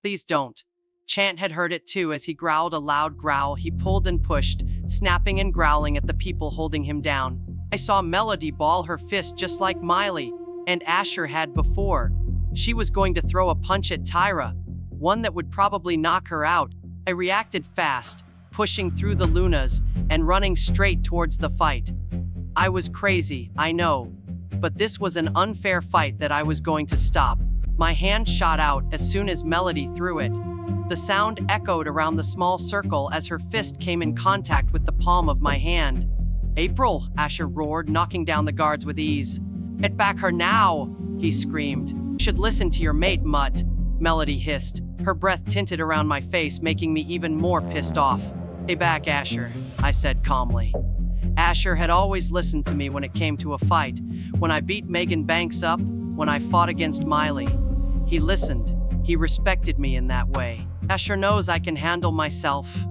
Please don't. Chant had heard it too as he growled a loud growl. He pulled and pushed, snapping and growling at the people holding him down. I saw Melody ball her fist just like Miley and Asher had before. She was going to throw a punch at Tyra, one that would probably knock her out. I reacted fast, pushing through the Lunas and running straight towards the fight. I was crazy, I know, but this was an unfair fight that I was going to stop. My hand shot out as soon as Melody threw it. The sound echoed around the small circle as her fist came in contact with the palm of my hand. April, Asher roared, knocking down the guards with ease. Get back her now, he screamed. You should listen to your mate, Mutt, Melody hissed. Her breath tinted around my face, making me even more pissed off. Stay back, Asher, I said calmly. Asher had always listened to me when it came to a fight. When I beat Megan Banks up, when I fought against Miley. He listened. He respected me in that way. Asher knows I can handle myself,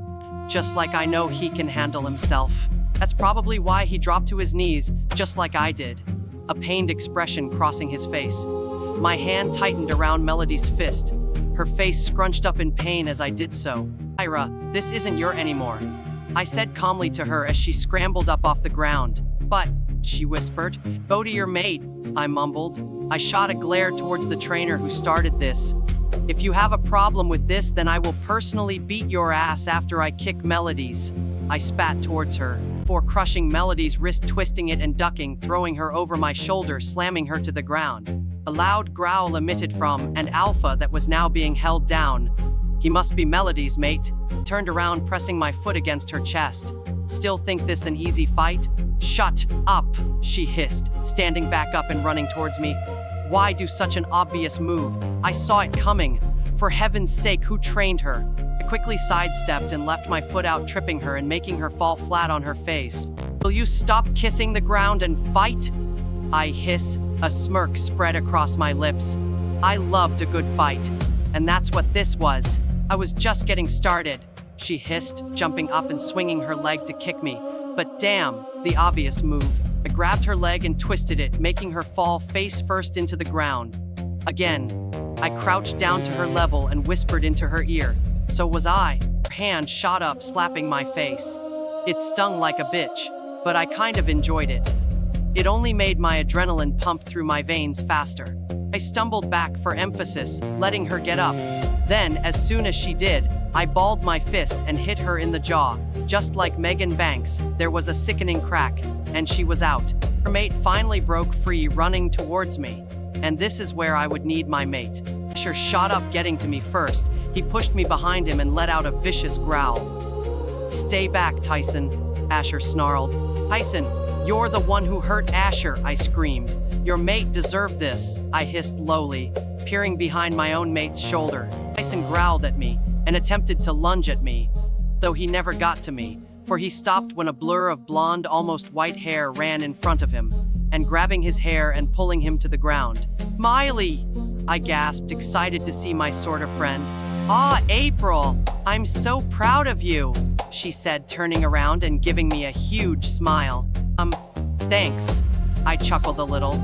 just like I know he can handle himself. That's probably why he dropped to his knees, just like I did, a pained expression crossing his face. My hand tightened around Melody's fist, her face scrunched up in pain as I did so. Tyra, this isn't your anymore, I said calmly to her as she scrambled up off the ground. But, she whispered, go to your mate, I mumbled. I shot a glare towards the trainer who started this. If you have a problem with this, then I will personally beat your ass after I kick Melody's. I spat towards her, before crushing Melody's wrist, twisting it and ducking, throwing her over my shoulder, slamming her to the ground. A loud growl emitted from an alpha that was now being held down. He must be Melody's mate. Turned around, pressing my foot against her chest. Still think this an easy fight? Shut up, she hissed, standing back up and running towards me. Why do such an obvious move? I saw it coming. For heaven's sake, who trained her? I quickly sidestepped and left my foot out, tripping her and making her fall flat on her face. Will you stop kissing the ground and fight? I hiss, a smirk spread across my lips. I loved a good fight, and that's what this was. I was just getting started, she hissed, jumping up and swinging her leg to kick me. But damn, the obvious move. I grabbed her leg and twisted it, making her fall face first into the ground. Again, I crouched down to her level and whispered into her ear. So was I. Her hand shot up, slapping my face. It stung like a bitch, but I kind of enjoyed it. It only made my adrenaline pump through my veins faster. I stumbled back for emphasis, letting her get up. Then, as soon as she did, I balled my fist and hit her in the jaw. Just like Megan Banks, there was a sickening crack, and she was out. Her mate finally broke free, running towards me. And this is where I would need my mate. Asher shot up, getting to me first. He pushed me behind him and let out a vicious growl. Stay back, Tyson, Asher snarled. Tyson, you're the one who hurt Asher, I screamed. Your mate deserved this, I hissed lowly, peering behind my own mate's shoulder. Tyson growled at me and attempted to lunge at me, though he never got to me, for he stopped when a blur of blonde, almost white hair ran in front of him, and grabbing his hair and pulling him to the ground. Miley! I gasped, excited to see my sort of friend. Ah, April! I'm so proud of you, she said, turning around and giving me a huge smile. Thanks. I chuckled a little.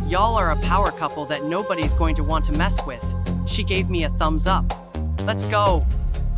Y'all are a power couple that nobody's going to want to mess with. She gave me a thumbs up. Let's go,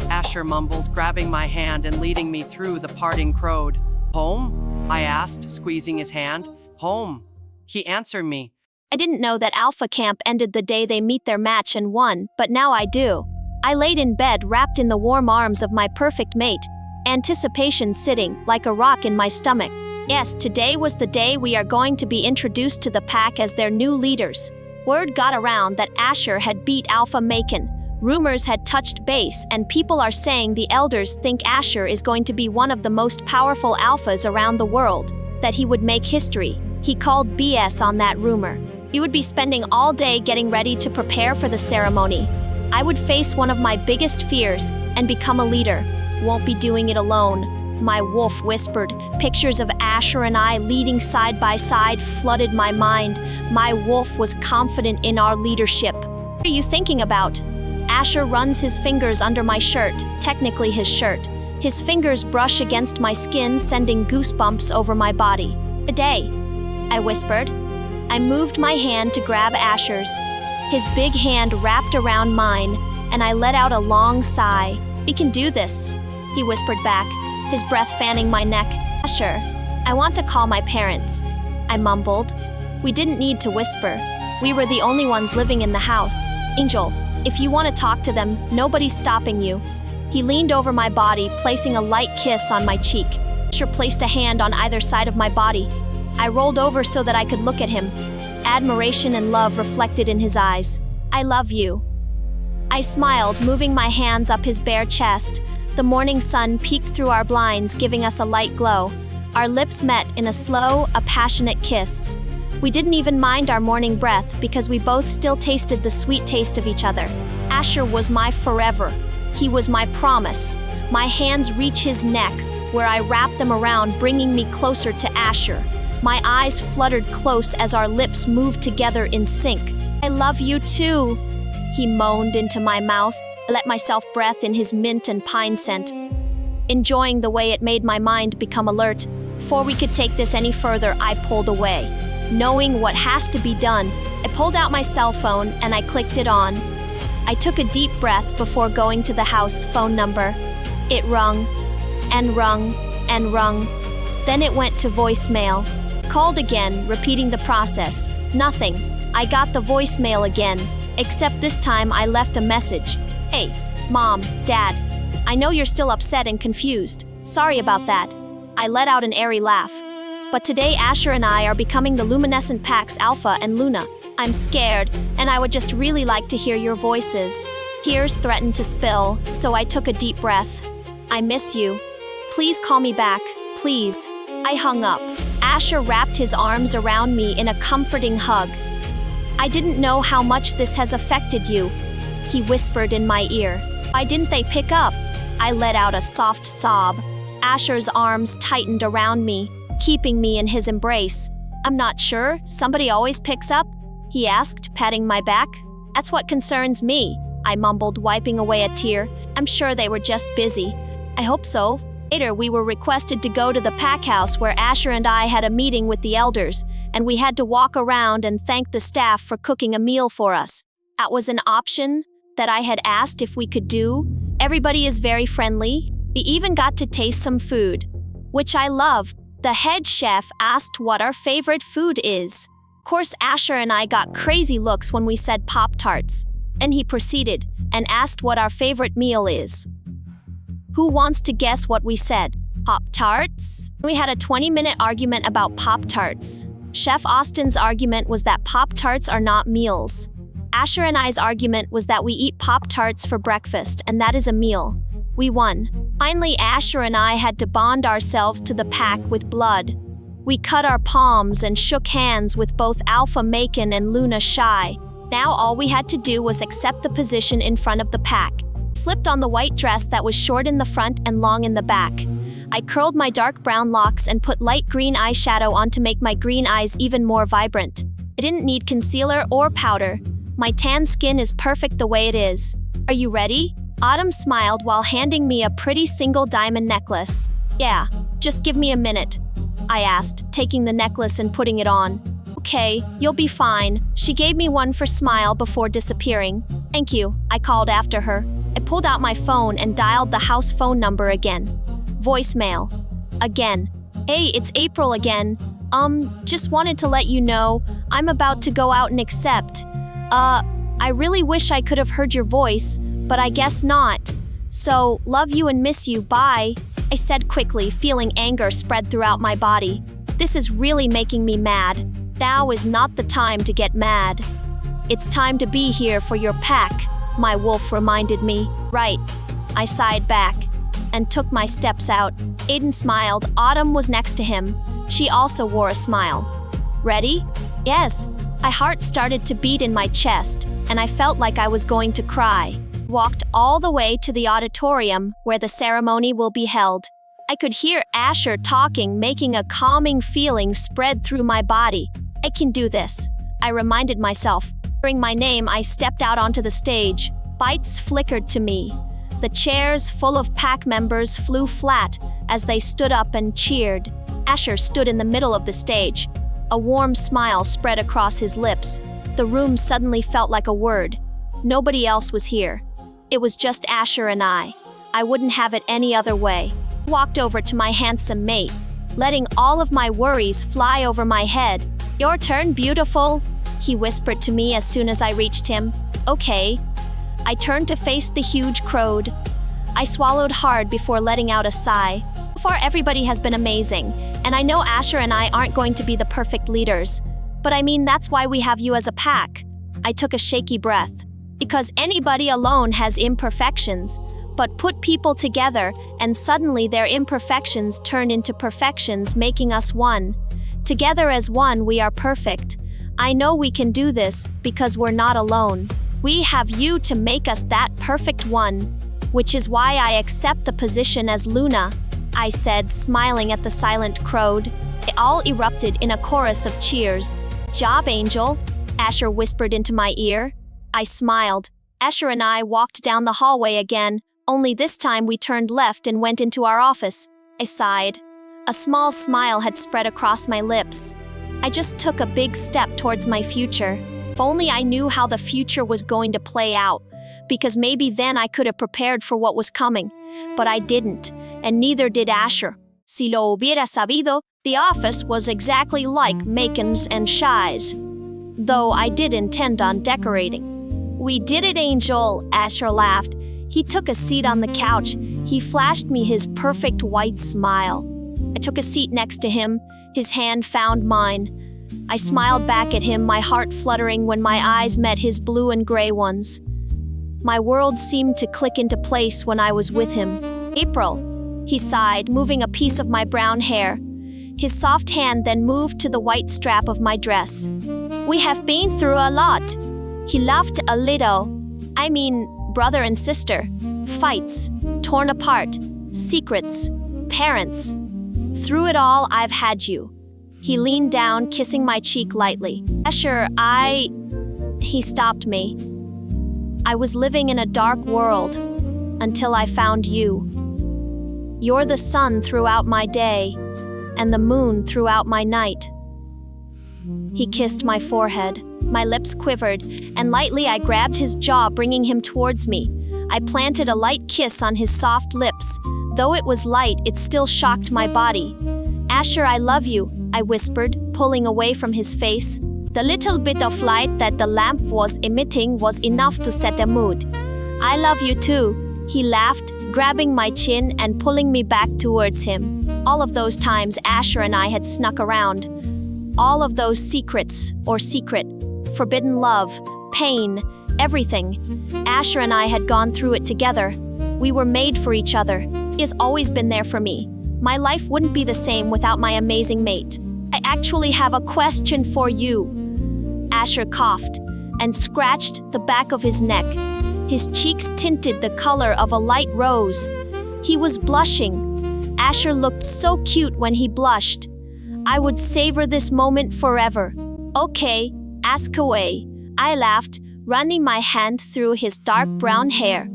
Asher mumbled, grabbing my hand and leading me through the parting crowd. Home? I asked, squeezing his hand. Home. He answered me. I didn't know that Alpha Camp ended the day they meet their match and won, but now I do. I laid in bed wrapped in the warm arms of my perfect mate, anticipation sitting like a rock in my stomach. Yes, today was the day we are going to be introduced to the pack as their new leaders. Word got around that Asher had beat Alpha Macon. Rumors had touched base, and people are saying the elders think Asher is going to be one of the most powerful alphas around the world, that he would make history. He called BS on that rumor. We would be spending all day getting ready to prepare for the ceremony. I would face one of my biggest fears and become a leader. Won't be doing it alone. My wolf whispered. Pictures of Asher and I leading side by side flooded my mind. My wolf was confident in our leadership. What are you thinking about? Asher runs his fingers under my shirt, technically his shirt. His fingers brush against my skin, sending goosebumps over my body. A day, I whispered. I moved my hand to grab Asher's. His big hand wrapped around mine, and I let out a long sigh. "We can do this," he whispered back, his breath fanning my neck. "Asher, I want to call my parents," I mumbled. We didn't need to whisper. We were the only ones living in the house. "Angel, if you want to talk to them, nobody's stopping you." He leaned over my body, placing a light kiss on my cheek. Asher placed a hand on either side of my body. I rolled over so that I could look at him. Admiration and love reflected in his eyes. "I love you." I smiled, moving my hands up his bare chest. The morning sun peeked through our blinds, giving us a light glow. Our lips met in a slow, passionate kiss. We didn't even mind our morning breath because we both still tasted the sweet taste of each other. Asher was my forever. He was my promise. My hands reached his neck, where I wrapped them around, bringing me closer to Asher. My eyes fluttered close as our lips moved together in sync. "I love you too," he moaned into my mouth. I let myself breath in his mint and pine scent, enjoying the way it made my mind become alert. Before we could take this any further, I pulled away. Knowing what has to be done, I pulled out my cell phone and I clicked it on. I took a deep breath before going to the house phone number. It rung, and rung, and rung. Then it went to voicemail. Called again, repeating the process. Nothing. I got the voicemail again, except this time I left a message. "Hey, Mom, Dad. I know you're still upset and confused. Sorry about that." I let out an airy laugh. "But today Asher and I are becoming the luminescent packs Alpha and Luna. I'm scared, and I would just really like to hear your voices." Tears threatened to spill, so I took a deep breath. "I miss you. Please call me back, please." I hung up. Asher wrapped his arms around me in a comforting hug. "I didn't know how much this has affected you," he whispered in my ear. "Why didn't they pick up?" I let out a soft sob. Asher's arms tightened around me, keeping me in his embrace. "I'm not sure. Somebody always picks up?" he asked, patting my back. "That's what concerns me," I mumbled, wiping away a tear. "I'm sure they were just busy." "I hope so." Later, we were requested to go to the pack house where Asher and I had a meeting with the elders, and we had to walk around and thank the staff for cooking a meal for us. That was an option that I had asked if we could do. Everybody is very friendly. We even got to taste some food, which I love. The head chef asked what our favorite food is. Of course, Asher and I got crazy looks when we said Pop-Tarts, and he proceeded and asked what our favorite meal is. Who wants to guess what we said? Pop-Tarts? We had a 20-minute argument about Pop-Tarts. Chef Austin's argument was that Pop-Tarts are not meals. Asher and I's argument was that we eat Pop-Tarts for breakfast, and that is a meal. We won. Finally, Asher and I had to bond ourselves to the pack with blood. We cut our palms and shook hands with both Alpha Macon and Luna Shy. Now all we had to do was accept the position in front of the pack. Slipped on the white dress that was short in the front and long in the back. I curled my dark brown locks and put light green eyeshadow on to make my green eyes even more vibrant. I didn't need concealer or powder. My tan skin is perfect the way it is. Are you ready? Autumn smiled while handing me a pretty single diamond necklace. Yeah, just give me a minute, I asked, taking the necklace and putting it on. Okay, you'll be fine. She gave me one for smile before disappearing. Thank you, I called after her. I pulled out my phone and dialed the house phone number again. Voicemail. Again. Hey, it's April again. Just wanted to let you know, I'm about to go out and accept. I really wish I could have heard your voice, but I guess not. So, love you and miss you, bye, I said quickly, feeling anger spread throughout my body. This is really making me mad. Now is not the time to get mad. It's time to be here for your pack, my wolf reminded me. Right. I sighed back and took my steps out. Aiden smiled. Autumn was next to him. She also wore a smile. Ready? Yes. My heart started to beat in my chest, and I felt like I was going to cry. Walked all the way to the auditorium where the ceremony will be held. I could hear Asher talking, making a calming feeling spread through my body. I can do this, I reminded myself. Hearing my name, I stepped out onto the stage. Lights flickered to me. The chairs full of pack members flew flat as they stood up and cheered. Asher stood in the middle of the stage. A warm smile spread across his lips. The room suddenly felt like a word. Nobody else was here. It was just Asher and I. I wouldn't have it any other way. Walked over to my handsome mate, letting all of my worries fly over my head. "Your turn, beautiful," he whispered to me as soon as I reached him. "Okay." I turned to face the huge crowd. I swallowed hard before letting out a sigh. So far, everybody has been amazing, and I know Asher and I aren't going to be the perfect leaders. But I mean, that's why we have you as a pack. I took a shaky breath. Because anybody alone has imperfections, but put people together and suddenly their imperfections turn into perfections, making us one. Together as one, we are perfect. I know we can do this because we're not alone. We have you to make us that perfect one, which is why I accept the position as Luna, I said, smiling at the silent crowd. They all erupted in a chorus of cheers. "Job, Angel," Asher whispered into my ear. I smiled. Asher and I walked down the hallway again, only this time we turned left and went into our office. I sighed. A small smile had spread across my lips. I just took a big step towards my future. If only I knew how the future was going to play out, because maybe then I could have prepared for what was coming. But I didn't, and neither did Asher. Si lo hubiera sabido, the office was exactly like Macon's and Shy's, though I did intend on decorating. "We did it, Angel," Asher laughed. He took a seat on the couch. He flashed me his perfect white smile. I took a seat next to him. His hand found mine. I smiled back at him, my heart fluttering when my eyes met his blue and gray ones. My world seemed to click into place when I was with him. "April," he sighed, moving a piece of my brown hair. His soft hand then moved to the white strap of my dress. "We have been through a lot." He laughed a little. "I mean, brother and sister. Fights. Torn apart. Secrets. Parents. Through it all, I've had you." He leaned down, kissing my cheek lightly. "Asher, He stopped me. "I was living in a dark world until I found you. You're the sun throughout my day and the moon throughout my night." He kissed my forehead. My lips quivered, and lightly I grabbed his jaw, bringing him towards me. I planted a light kiss on his soft lips. Though it was light, it still shocked my body. "Asher, I love you," I whispered, pulling away from his face. The little bit of light that the lamp was emitting was enough to set a mood. "I love you too," he laughed, grabbing my chin and pulling me back towards him. All of those times Asher and I had snuck around. All of those secrets, or secret, forbidden love, pain, everything. Asher and I had gone through it together. We were made for each other. He has always been there for me. My life wouldn't be the same without my amazing mate. "I actually have a question for you." Asher coughed and scratched the back of his neck. His cheeks tinted the color of a light rose. He was blushing. Asher looked so cute when he blushed. I would savor this moment forever. "Okay, ask away," I laughed, running my hand through his dark brown hair.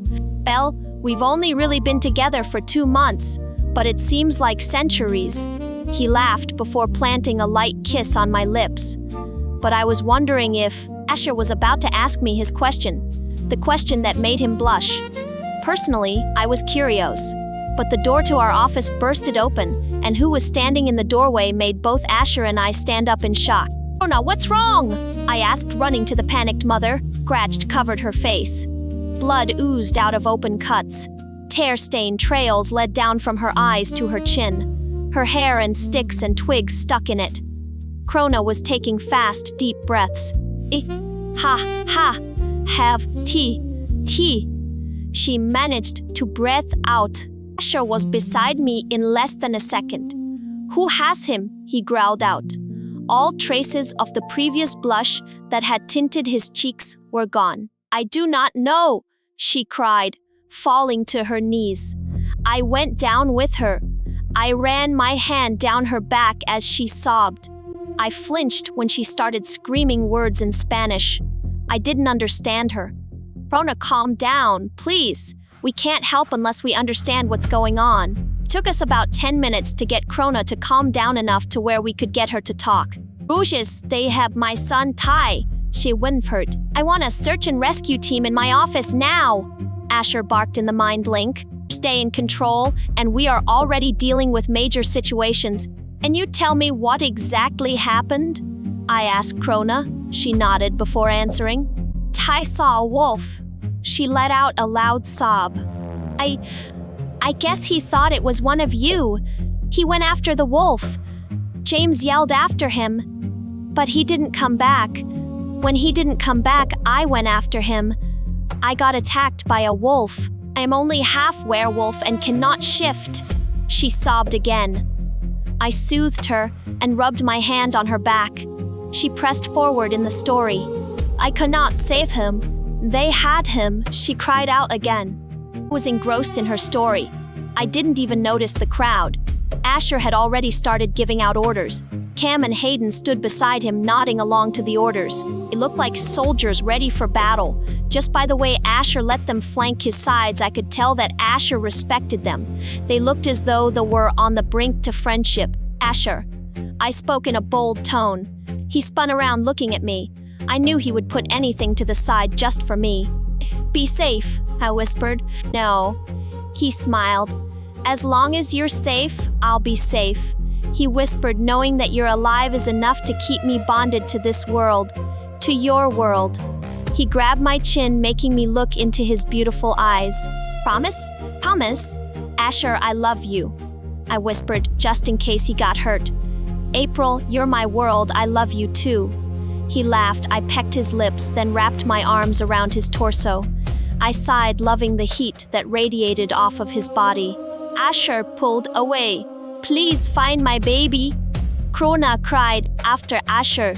"Well, we've only really been together for 2 months, but it seems like centuries." He laughed before planting a light kiss on my lips. But I was wondering if Asher was about to ask me his question, the question that made him blush. Personally, I was curious. But the door to our office bursted open, and who was standing in the doorway made both Asher and I stand up in shock. "Oh no, what's wrong?" I asked, running to the panicked mother. Scratched covered her face. Blood oozed out of open cuts. Tear-stained trails led down from her eyes to her chin. Her hair and sticks and twigs stuck in it. Krona was taking fast, deep breaths. Have tea. She managed to breathe out. Asher was beside me in less than a second. "Who has him?" he growled out. All traces of the previous blush that had tinted his cheeks were gone. "I do not know," she cried, falling to her knees. I went down with her. I ran my hand down her back as she sobbed. I flinched when she started screaming words in Spanish. I didn't understand her. "Krona, calm down, please. We can't help unless we understand what's going on." It took us about 10 minutes to get Krona to calm down enough to where we could get her to talk. "Rouges, they have my son Ty," she whimpered. "I want a search and rescue team in my office now." Asher barked in the mind link. Stay in control, and we are already dealing with major situations. And you tell me what exactly happened? I asked Krona. She nodded before answering. I saw a wolf. She let out a loud sob. I guess he thought it was one of you. He went after the wolf. James yelled after him, but he didn't come back. When he didn't come back, I went after him. I got attacked by a wolf. I am only half werewolf and cannot shift. She sobbed again. I soothed her and rubbed my hand on her back. She pressed forward in the story. I could not save him. They had him, she cried out again. I was engrossed in her story. I didn't even notice the crowd. Asher had already started giving out orders. Cam and Hayden stood beside him nodding along to the orders. They looked like soldiers ready for battle. Just by the way Asher let them flank his sides, I could tell that Asher respected them. They looked as though they were on the brink to friendship. Asher. I spoke in a bold tone. He spun around looking at me. I knew he would put anything to the side just for me. Be safe, I whispered. No. He smiled. As long as you're safe, I'll be safe. He whispered, knowing that you're alive is enough to keep me bonded to this world, to your world. He grabbed my chin, making me look into his beautiful eyes. Promise? Promise? Asher, I love you, I whispered, just in case he got hurt. April, you're my world, I love you too. He laughed. I pecked his lips, then wrapped my arms around his torso. I sighed, loving the heat that radiated off of his body. Asher pulled away. Please find my baby, Krona cried after Asher.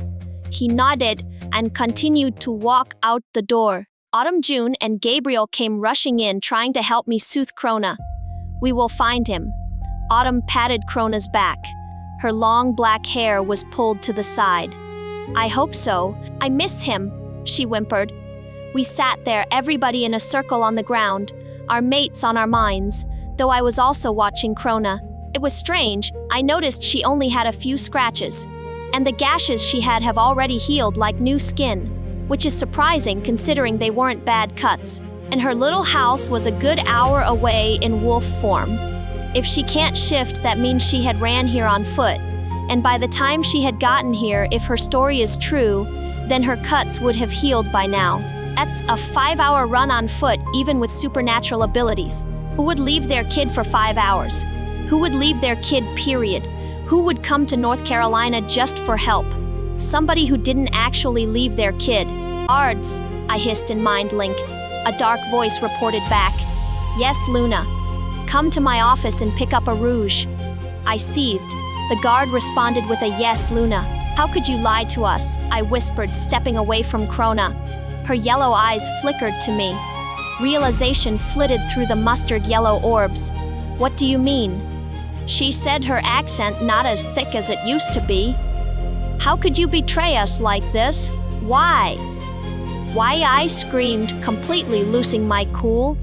He nodded and continued to walk out the door. Autumn, June, and Gabriel came rushing in, trying to help me soothe Krona. We will find him. Autumn patted Krona's back. Her long black hair was pulled to the side. I hope so. I miss him, she whimpered. We sat there, everybody in a circle on the ground, our mates on our minds, though I was also watching Krona. It was strange. I noticed she only had a few scratches, and the gashes she had have already healed like new skin, which is surprising considering they weren't bad cuts. And her little house was a good hour away in wolf form. If she can't shift, that means she had ran here on foot. And by the time she had gotten here, if her story is true, then her cuts would have healed by now. That's a 5-hour run on foot, even with supernatural abilities. Who would leave their kid for 5 hours? Who would leave their kid, period? Who would come to North Carolina just for help? Somebody who didn't actually leave their kid. Ards, I hissed in Mind Link. A dark voice reported back. Yes, Luna. Come to my office and pick up a rouge. I seethed. The guard responded with a yes, Luna. How could you lie to us? I whispered, stepping away from Krona. Her yellow eyes flickered to me. Realization flitted through the mustard yellow orbs. What do you mean? She said, her accent not as thick as it used to be. How could you betray us like this? Why? Why? I screamed, completely losing my cool.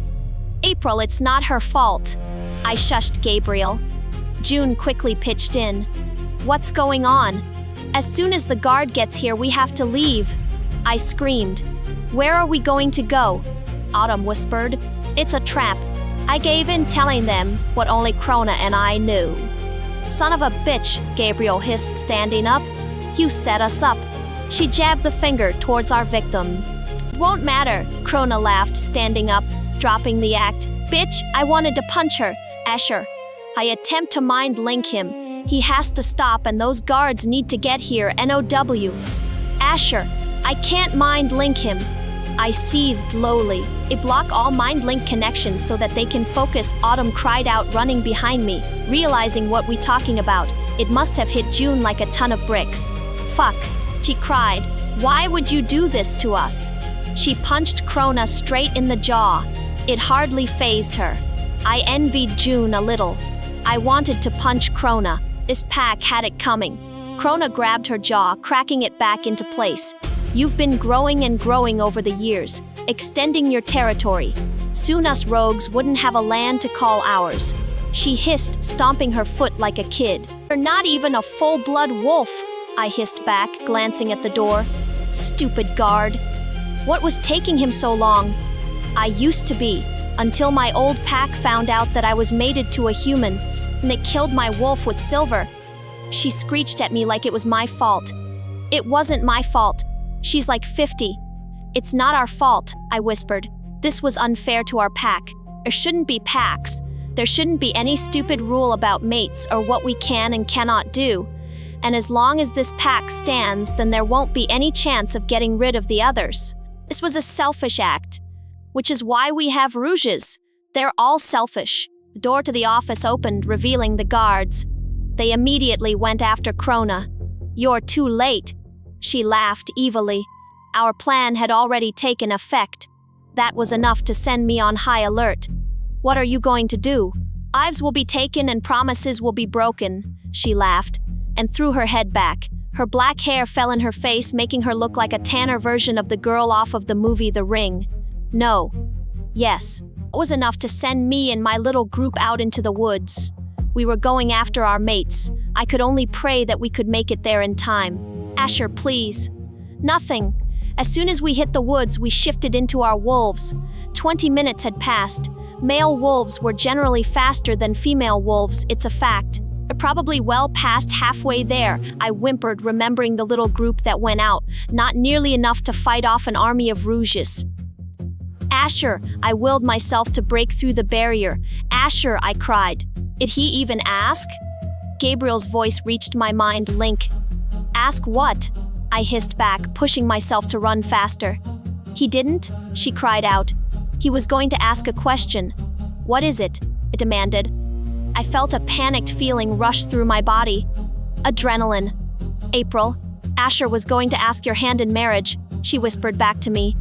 April, it's not her fault. I shushed Gabriel. June quickly pitched in. What's going on? As soon as the guard gets here, we have to leave. I screamed. Where are we going to go? Autumn whispered. It's a trap. I gave in, telling them what only Krona and I knew. Son of a bitch, Gabriel hissed, standing up. You set us up. She jabbed the finger towards our victim. Won't matter, Krona laughed, standing up, dropping the act. Bitch, I wanted to punch her. Asher. I attempt to mind link him. He has to stop and those guards need to get here, NOW. Asher, I can't mind link him. I seethed lowly. It blocked all mind link connections so that they can focus, Autumn cried out, running behind me, realizing what we talking about. It must have hit June like a ton of bricks. Fuck, she cried. Why would you do this to us? She punched Krona straight in the jaw. It hardly fazed her. I envied June a little. I wanted to punch Krona. This pack had it coming. Krona grabbed her jaw, cracking it back into place. You've been growing and growing over the years, extending your territory. Soon us rogues wouldn't have a land to call ours. She hissed, stomping her foot like a kid. You're not even a full-blood wolf, I hissed back, glancing at the door. Stupid guard. What was taking him so long? I used to be. until my old pack found out that I was mated to a human, and they killed my wolf with Silver. She screeched at me like it was my fault. It wasn't my fault. She's like 50. It's not our fault, I whispered. This was unfair to our pack. There shouldn't be packs. There shouldn't be any stupid rule about mates or what we can and cannot do. And as long as this pack stands, then there won't be any chance of getting rid of the others. This was a selfish act, which is why we have rouges. They're all selfish. The door to the office opened, revealing the guards. They immediately went after Krona. You're too late. She laughed evilly. Our plan had already taken effect. That was enough to send me on high alert. What are you going to do? Lives will be taken and promises will be broken, she laughed, and threw her head back. Her black hair fell in her face, making her look like a tanner version of the girl off of the movie The Ring. No. Yes. It was enough to send me and my little group out into the woods. We were going after our mates. I could only pray that we could make it there in time. Asher, please. Nothing. As soon as we hit the woods, we shifted into our wolves. 20 minutes had passed. Male wolves were generally faster than female wolves, it's a fact. They're probably well past halfway there, I whimpered, remembering the little group that went out, not nearly enough to fight off an army of rouges. Asher, I willed myself to break through the barrier. Asher, I cried. Did he even ask? Gabriel's voice reached my mind. Link. Ask what? I hissed back, pushing myself to run faster. He didn't? She cried out. He was going to ask a question. What is it? I demanded. I felt a panicked feeling rush through my body. Adrenaline. April, Asher was going to ask your hand in marriage, she whispered back to me.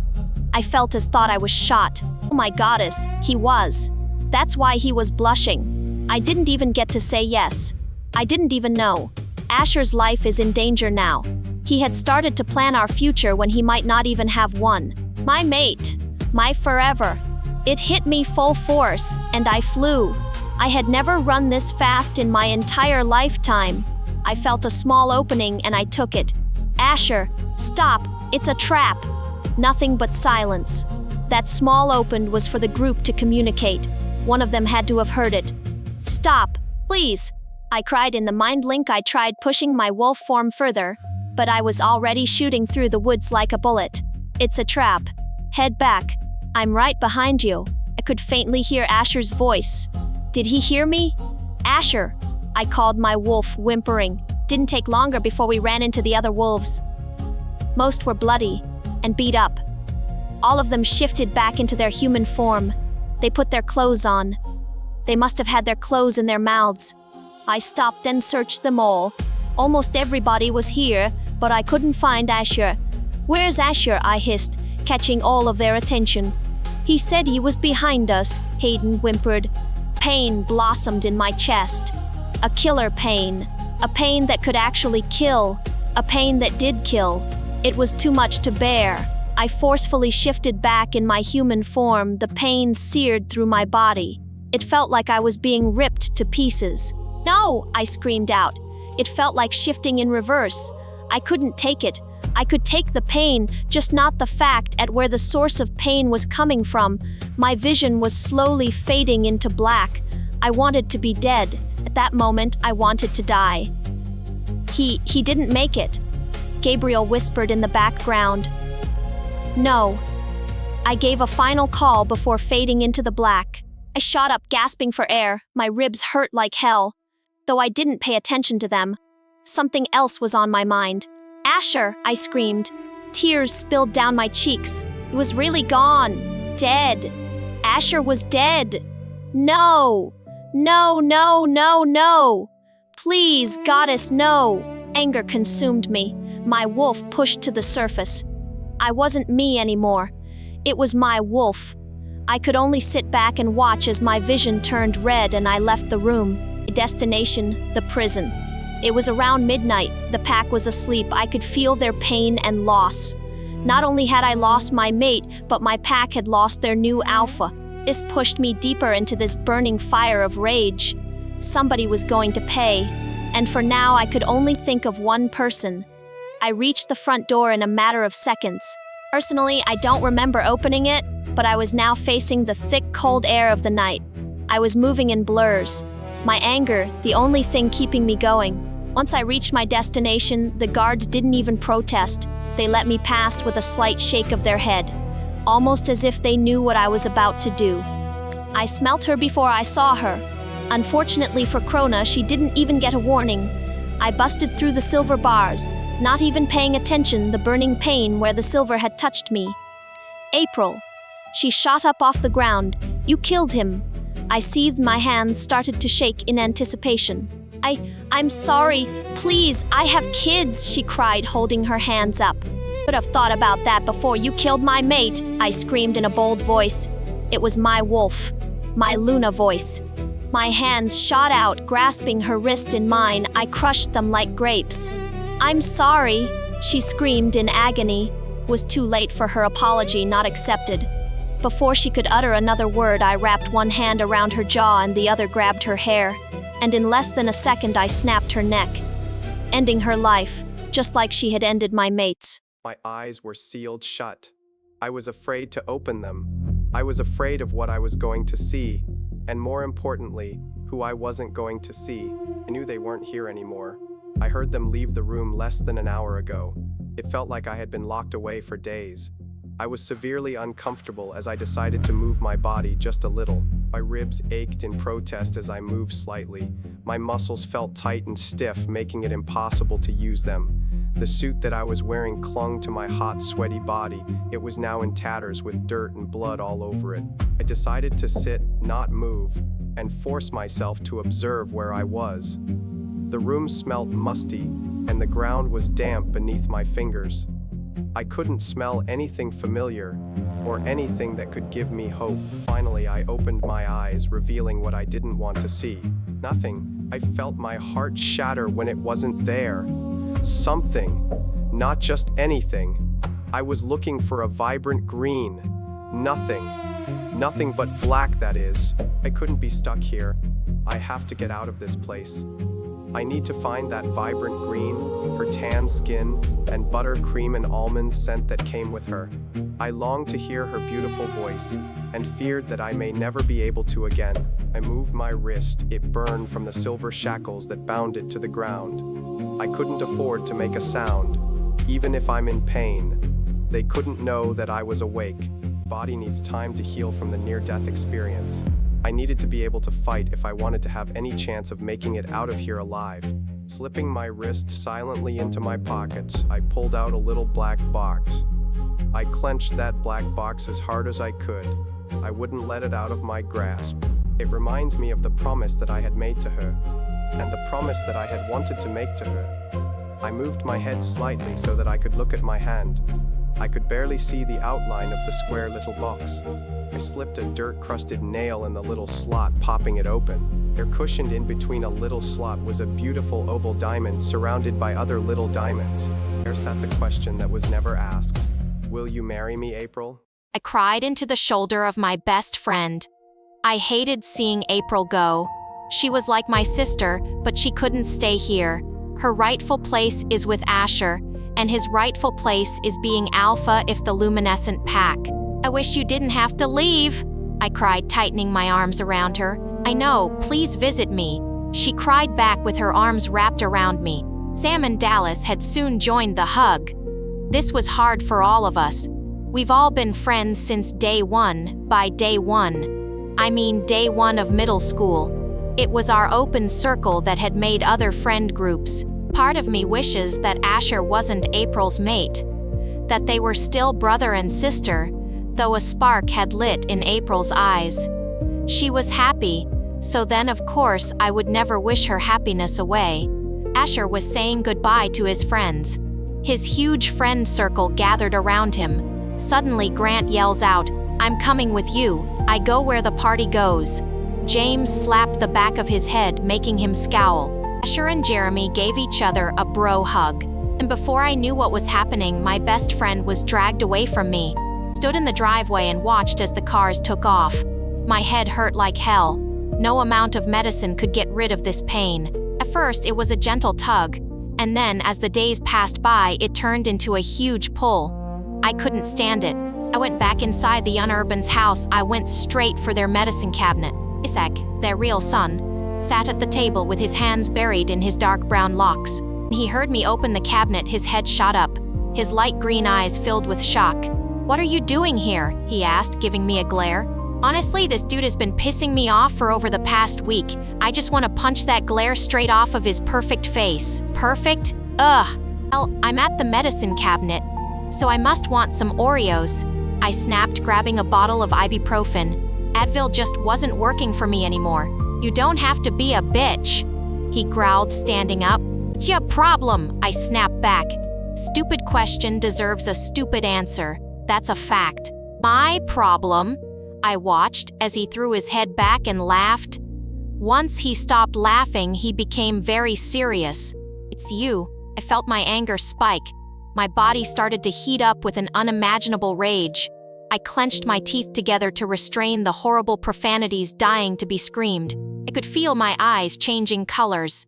I felt as thought I was shot. Oh my goddess, he was. That's why he was blushing. I didn't even get to say yes. I didn't even know. Asher's life is in danger now. He had started to plan our future when he might not even have one. My mate. My forever. It hit me full force, and I flew. I had never run this fast in my entire lifetime. I felt a small opening and I took it. Asher, stop, it's a trap. Nothing but silence. That small open was for the group to communicate. One of them had to have heard it. Stop, please, I cried in the mind link. I tried pushing my wolf form further, but I was already shooting through the woods like a bullet. It's a trap. Head back. I'm right behind you. I could faintly hear Asher's voice. Did he hear me? Asher, I called my wolf, whimpering. Didn't take longer before we ran into the other wolves. Most were bloody and beat up. All of them shifted back into their human form. They put their clothes on. They must have had their clothes in their mouths. I stopped and searched them all. Almost everybody was here, but I couldn't find Asher. Where's Asher? I hissed, catching all of their attention. He said he was behind us, Hayden whimpered. Pain blossomed in my chest. A killer pain. A pain that could actually kill. A pain that did kill. It was too much to bear. I forcefully shifted back in my human form. The pain seared through my body. It felt like I was being ripped to pieces. No, I screamed out. It felt like shifting in reverse. I couldn't take it. I could take the pain, just not the fact at where the source of pain was coming from. My vision was slowly fading into black. I wanted to be dead. At that moment, I wanted to die. He didn't make it, Gabriel whispered in the background. No. I gave a final call before fading into the black. I shot up, gasping for air. My ribs hurt like hell. Though I didn't pay attention to them. Something else was on my mind. Asher, I screamed. Tears spilled down my cheeks. He was really gone. Dead. Asher was dead. No. No, no, no, no. Please, goddess, no. Anger consumed me. My wolf pushed to the surface. I wasn't me anymore. It was my wolf. I could only sit back and watch as my vision turned red and I left the room. Destination, the prison. It was around midnight. The pack was asleep. I could feel their pain and loss. Not only had I lost my mate, but my pack had lost their new alpha. This pushed me deeper into this burning fire of rage. Somebody was going to pay, and for now I could only think of one person. I reached the front door in a matter of seconds. Personally, I don't remember opening it. but I was now facing the thick, cold air of the night. I was moving in blurs. My anger, the only thing keeping me going. Once I reached my destination, the guards didn't even protest. They let me pass with a slight shake of their head, almost as if they knew what I was about to do. I smelt her before I saw her. Unfortunately for Krona, she didn't even get a warning. I busted through the silver bars, not even paying attention the burning pain where the silver had touched me. April. She shot up off the ground. You killed him. I seethed, my hands started to shake in anticipation. I'm sorry. Please, I have kids, she cried, holding her hands up. Could have thought about that before you killed my mate, I screamed in a bold voice. It was my wolf, my Luna voice. My hands shot out, grasping her wrist in mine. I crushed them like grapes. I'm sorry, she screamed in agony. It was too late for her apology not accepted. Before she could utter another word, I wrapped one hand around her jaw and the other grabbed her hair, and in less than a second I snapped her neck, ending her life, just like she had ended my mate's. My eyes were sealed shut. I was afraid to open them. I was afraid of what I was going to see, and more importantly, who I wasn't going to see. I knew they weren't here anymore. I heard them leave the room less than an hour ago. It felt like I had been locked away for days. I was severely uncomfortable as I decided to move my body just a little. My ribs ached in protest as I moved slightly. My muscles felt tight and stiff, making it impossible to use them. The suit that I was wearing clung to my hot, sweaty body. It was now in tatters with dirt and blood all over it. I decided to sit, not move, and force myself to observe where I was. The room smelled musty, and the ground was damp beneath my fingers. I couldn't smell anything familiar, or anything that could give me hope. Finally, I opened my eyes, revealing what I didn't want to see. Nothing. I felt my heart shatter when it wasn't there. Something, not just anything. I was looking for a vibrant green. Nothing. Nothing but black, that is. I couldn't be stuck here. I have to get out of this place. I need to find that vibrant green, her tan skin, and buttercream and almond scent that came with her. I longed to hear her beautiful voice, and feared that I may never be able to again. I moved my wrist. It burned from the silver shackles that bound it to the ground. I couldn't afford to make a sound, even if I'm in pain. They couldn't know that I was awake. Body needs time to heal from the near-death experience. I needed to be able to fight if I wanted to have any chance of making it out of here alive. Slipping my wrist silently into my pockets, I pulled out a little black box. I clenched that black box as hard as I could. I wouldn't let it out of my grasp. It reminds me of the promise that I had made to her, and the promise that I had wanted to make to her. I moved my head slightly so that I could look at my hand. I could barely see the outline of the square little box. I slipped a dirt-crusted nail in the little slot, popping it open. There, cushioned in between a little slot, was a beautiful oval diamond surrounded by other little diamonds. There sat the question that was never asked. Will you marry me, April? I cried into the shoulder of my best friend. I hated seeing April go. She was like my sister, but she couldn't stay here. Her rightful place is with Asher, and his rightful place is being alpha if the luminescent pack. I wish you didn't have to leave, I cried, tightening my arms around her. I know, please visit me. She cried back with her arms wrapped around me. Sam and Dallas had soon joined the hug. This was hard for all of us. We've all been friends since day one. By day one, I mean day one of middle school. It was our open circle that had made other friend groups. Part of me wishes that Asher wasn't April's mate, that they were still brother and sister, though a spark had lit in April's eyes. She was happy, so then of course I would never wish her happiness away. Asher was saying goodbye to his friends. His huge friend circle gathered around him. Suddenly Grant yells out, "I'm coming with you. I go where the party goes." James slapped the back of his head, making him scowl. Asher and Jeremy gave each other a bro hug. And before I knew what was happening, my best friend was dragged away from me. Stood in the driveway and watched as the cars took off. My head hurt like hell. No amount of medicine could get rid of this pain. At first, it was a gentle tug, and then, as the days passed by, it turned into a huge pull. I couldn't stand it. I went back inside the Unurban's house. I went straight for their medicine cabinet. Isaac, their real son, sat at the table with his hands buried in his dark brown locks. He heard me open the cabinet. His head shot up, his light green eyes filled with shock. "What are you doing here?" he asked, giving me a glare. Honestly, this dude has been pissing me off for over the past week. I just want to punch that glare straight off of his perfect face. Perfect? Ugh. Well, I'm at the medicine cabinet, so I must want some Oreos. I snapped, grabbing a bottle of ibuprofen. Advil just wasn't working for me anymore. "You don't have to be a bitch," he growled, standing up. "What's your problem?" I snapped back. "Stupid question deserves a stupid answer. That's a fact." "My problem?" I watched as he threw his head back and laughed. Once he stopped laughing, he became very serious. "It's you." I felt my anger spike. My body started to heat up with an unimaginable rage. I clenched my teeth together to restrain the horrible profanities dying to be screamed. I could feel my eyes changing colors.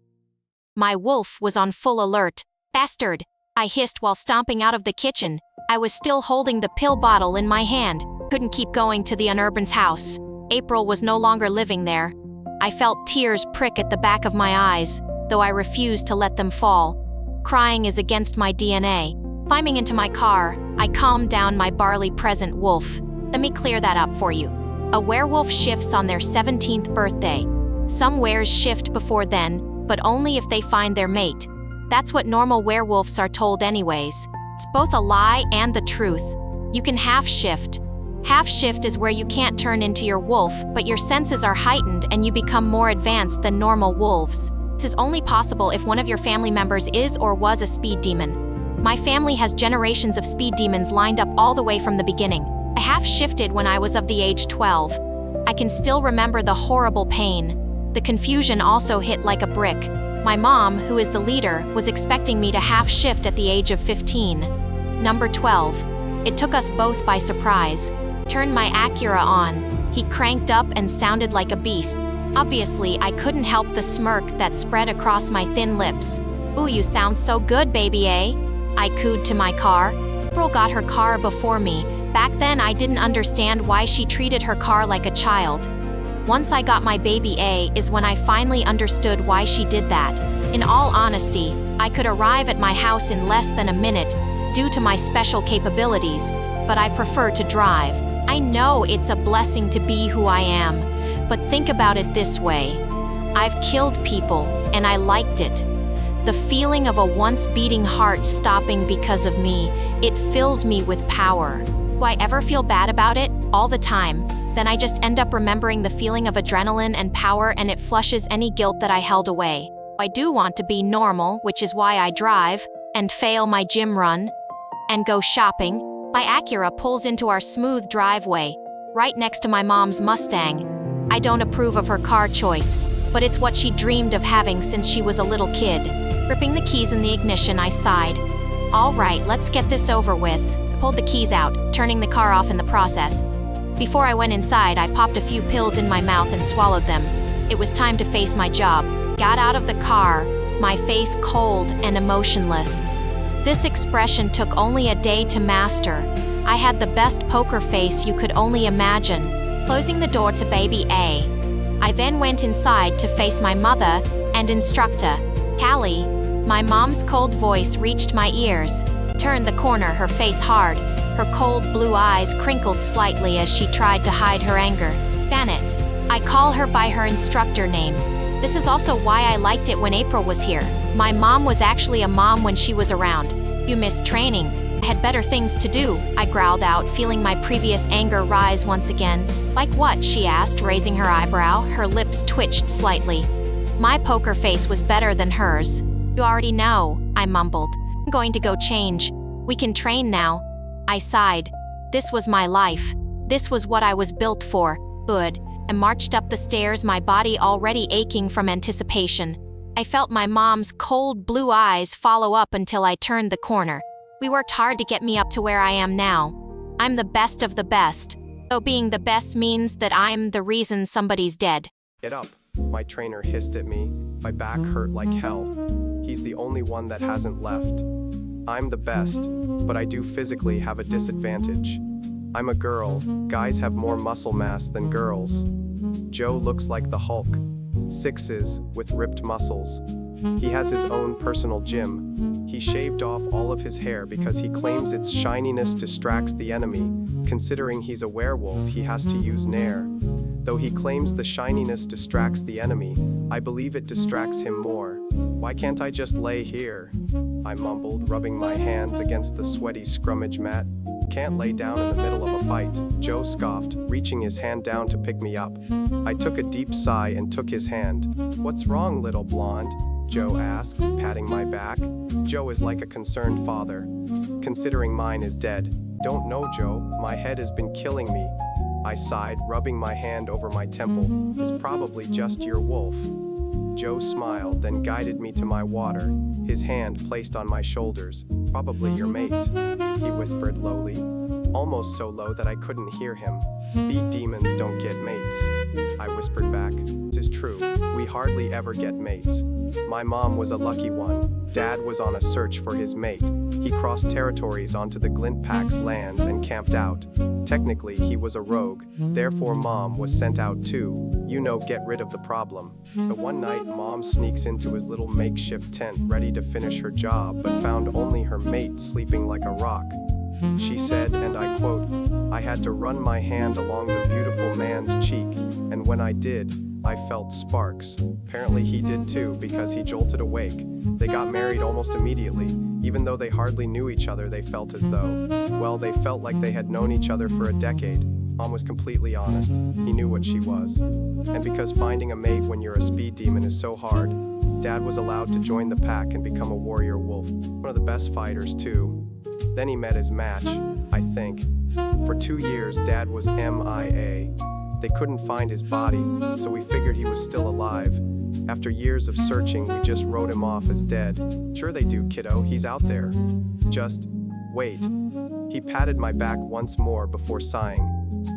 My wolf was on full alert. "Bastard!" I hissed while stomping out of the kitchen. I was still holding the pill bottle in my hand. Couldn't keep going to the Unurban's house. April was no longer living there. I felt tears prick at the back of my eyes, though I refused to let them fall. Crying is against my DNA. Climbing into my car, I calmed down my barley present wolf. Let me clear that up for you. A werewolf shifts on their 17th birthday. Some weres shift before then, but only if they find their mate. That's what normal werewolves are told anyways. It's both a lie and the truth. You can half shift. Half shift is where you can't turn into your wolf, but your senses are heightened and you become more advanced than normal wolves. This is only possible if one of your family members is or was a speed demon. My family has generations of speed demons lined up all the way from the beginning. I half shifted when I was of the age 12. I can still remember the horrible pain. The confusion also hit like a brick. My mom, who is the leader, was expecting me to half shift at the age of 15. Number 12. It took us both by surprise. Turned my Acura on. He cranked up and sounded like a beast. Obviously, I couldn't help the smirk that spread across my thin lips. "Ooh, you sound so good, baby, eh?" I cooed to my car. April got her car before me. Back then, I didn't understand why she treated her car like a child. Once I got my baby A is when I finally understood why she did that. In all honesty, I could arrive at my house in less than a minute due to my special capabilities, but I prefer to drive. I know it's a blessing to be who I am, but think about it this way. I've killed people, and I liked it. The feeling of a once beating heart stopping because of me, it fills me with power. Do I ever feel bad about it? All the time. Then I just end up remembering the feeling of adrenaline and power, and it flushes any guilt that I held away. I do want to be normal, which is why I drive, and fail my gym run, and go shopping. My Acura pulls into our smooth driveway, right next to my mom's Mustang. I don't approve of her car choice, but it's what she dreamed of having since she was a little kid. Gripping the keys in the ignition, I sighed. All right, let's get this over with. Pulled the keys out, turning the car off in the process. Before I went inside, I popped a few pills in my mouth and swallowed them. It was time to face my job. Got out of the car, my face cold and emotionless. This expression took only a day to master. I had the best poker face you could only imagine. Closing the door to baby A. I then went inside to face my mother and instructor, Callie. My mom's cold voice reached my ears. Turned the corner, her face hard. Her cold blue eyes crinkled slightly as she tried to hide her anger. Janet. I call her by her instructor name. This is also why I liked it when April was here. My mom was actually a mom when she was around. You missed training. I had better things to do, I growled out, feeling my previous anger rise once again. Like what? She asked, raising her eyebrow. Her lips twitched slightly. My poker face was better than hers. You already know, I mumbled. I'm going to go change. We can train now. I sighed. This was my life. This was what I was built for. Good. I marched up the stairs, my body already aching from anticipation. I felt my mom's cold blue eyes follow up until I turned the corner. We worked hard to get me up to where I am now. I'm the best of the best. Though being the best means that I'm the reason somebody's dead. Get up, my trainer hissed at me. My back hurt like hell. He's the only one that hasn't left. I'm the best, but I do physically have a disadvantage. I'm a girl. Guys have more muscle mass than girls. Joe looks like the Hulk. 6's with ripped muscles. He has his own personal gym. He shaved off all of his hair because he claims its shininess distracts the enemy. Considering he's a werewolf, he has to use Nair. Though he claims the shininess distracts the enemy, I believe it distracts him more. Why can't I just lay here? I mumbled, rubbing my hands against the sweaty scrummage mat. Can't lay down in the middle of a fight, Joe scoffed, reaching his hand down to pick me up. I took a deep sigh and took his hand. What's wrong, little blonde? Joe asks, patting my back. Joe is like a concerned father, considering mine is dead. Don't know, Joe, my head has been killing me. I sighed, rubbing my hand over my temple. It's probably just your wolf. Joe smiled, then guided me to my water, his hand placed on my shoulders. Probably your mate, he whispered lowly, almost so low that I couldn't hear him. Speed demons don't get mates, I whispered back. This is true, we hardly ever get mates. My mom was a lucky one. Dad was on a search for his mate. He crossed territories onto the Glintpack's lands and camped out. Technically, he was a rogue, therefore Mom was sent out too. Get rid of the problem. But one night, Mom sneaks into his little makeshift tent ready to finish her job, but found only her mate sleeping like a rock. She said, and I quote, I had to run my hand along the beautiful man's cheek, and when I did, I felt sparks. Apparently he did too, because he jolted awake. They got married almost immediately. Even though they hardly knew each other, they felt as though, well, they felt like they had known each other for a decade. Mom was completely honest. He knew what she was. And because finding a mate when you're a speed demon is so hard, Dad was allowed to join the pack and become a warrior wolf. One of the best fighters too. Then he met his match, I think. For 2 years, Dad was MIA. They couldn't find his body, so we figured he was still alive. After years of searching, we just wrote him off as dead. Sure they do, kiddo, he's out there. Just wait. He patted my back once more before sighing.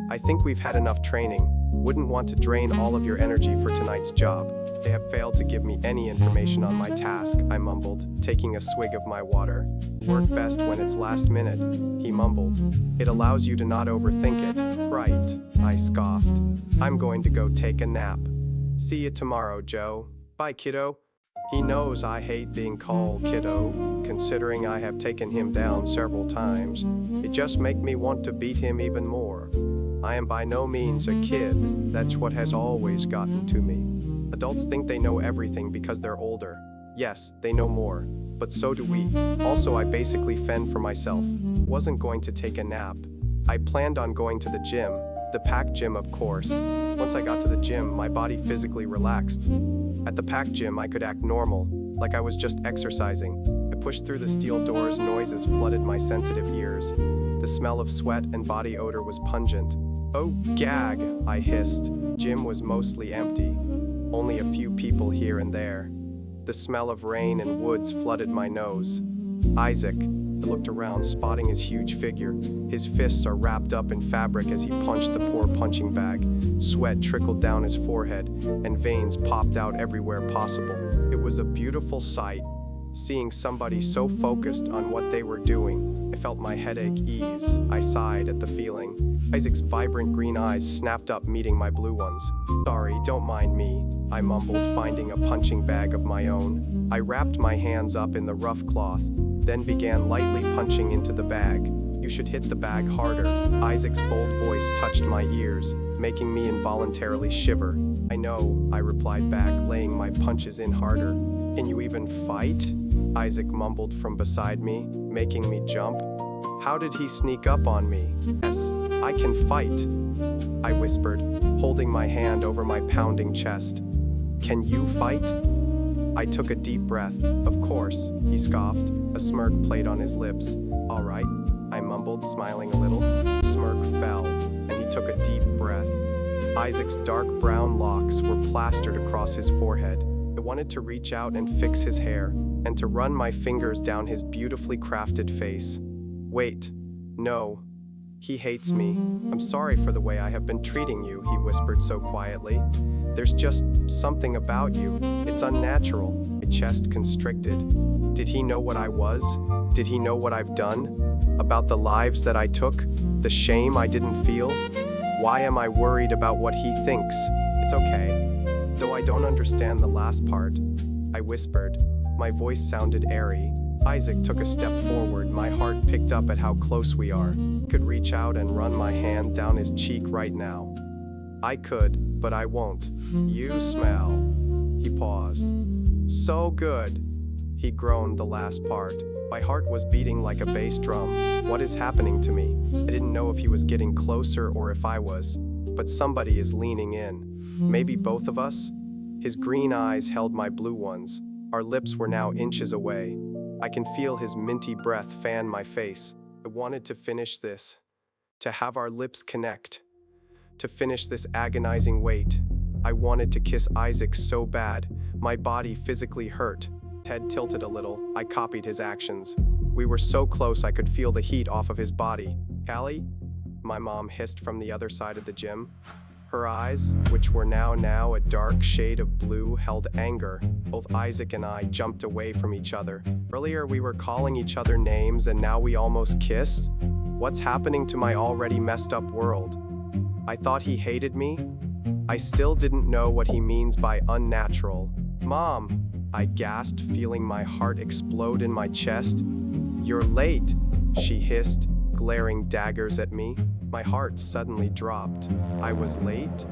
I think we've had enough training. Wouldn't want to drain all of your energy for tonight's job. They have failed to give me any information on my task, I mumbled, taking a swig of my water. Work best when it's last minute, he mumbled. It allows you to not overthink it. Right, I scoffed. I'm going to go take a nap. See you tomorrow, Joe. Bye, kiddo. He knows I hate being called kiddo, considering I have taken him down several times. It just makes me want to beat him even more. I am by no means a kid, that's what has always gotten to me. Adults think they know everything because they're older. Yes, they know more, but so do we. Also, I basically fend for myself. Wasn't going to take a nap. I planned on going to the gym, the pack gym of course. Once I got to the gym, my body physically relaxed. At the pack gym, I could act normal, like I was just exercising. I pushed through the steel doors, noises flooded my sensitive ears. The smell of sweat and body odor was pungent. Oh, gag, I hissed. Gym was mostly empty. Only a few people here and there. The smell of rain and woods flooded my nose. Isaac, I looked around, spotting his huge figure. His fists are wrapped up in fabric as he punched the poor punching bag. Sweat trickled down his forehead, and veins popped out everywhere possible. It was a beautiful sight. Seeing somebody so focused on what they were doing, I felt my headache ease. I sighed at the feeling. Isaac's vibrant green eyes snapped up, meeting my blue ones. Sorry, don't mind me, I mumbled, finding a punching bag of my own. I wrapped my hands up in the rough cloth, then began lightly punching into the bag. You should hit the bag harder. Isaac's bold voice touched my ears, making me involuntarily shiver. I know, I replied back, laying my punches in harder. Can you even fight? Isaac mumbled from beside me, making me jump. How did he sneak up on me? Yes, I can fight, I whispered, holding my hand over my pounding chest. Can you fight? I took a deep breath. Of course, he scoffed. A smirk played on his lips. All right, I mumbled, smiling a little. The smirk fell, and he took a deep breath. Isaac's dark brown locks were plastered across his forehead. I wanted to reach out and fix his hair, and to run my fingers down his beautifully crafted face. Wait, no. He hates me. I'm sorry for the way I have been treating you, he whispered so quietly. There's just something about you. It's unnatural. My chest constricted. Did he know what I was? Did he know what I've done? About the lives that I took? The shame I didn't feel? Why am I worried about what he thinks? It's okay. Though I don't understand the last part, I whispered. My voice sounded airy. Isaac took a step forward. My heart picked up at how close we are. Could reach out and run my hand down his cheek right now. I could, but I won't. You smell. He paused. So good. He groaned the last part. My heart was beating like a bass drum. What is happening to me? I didn't know if he was getting closer or if I was. But somebody is leaning in. Maybe both of us? His green eyes held my blue ones. Our lips were now inches away. I can feel his minty breath fan my face. I wanted to finish this. To have our lips connect. To finish this agonizing wait. I wanted to kiss Isaac so bad. My body physically hurt. Head tilted a little. I copied his actions. We were so close I could feel the heat off of his body. Callie? My mom hissed from the other side of the gym. Her eyes, which were now a dark shade of blue, held anger. Both Isaac and I jumped away from each other. Earlier we were calling each other names and now we almost kissed? What's happening to my already messed up world? I thought he hated me? I still didn't know what he means by unnatural. Mom, I gasped, feeling my heart explode in my chest. You're late, she hissed, glaring daggers at me. My heart suddenly dropped. I was late?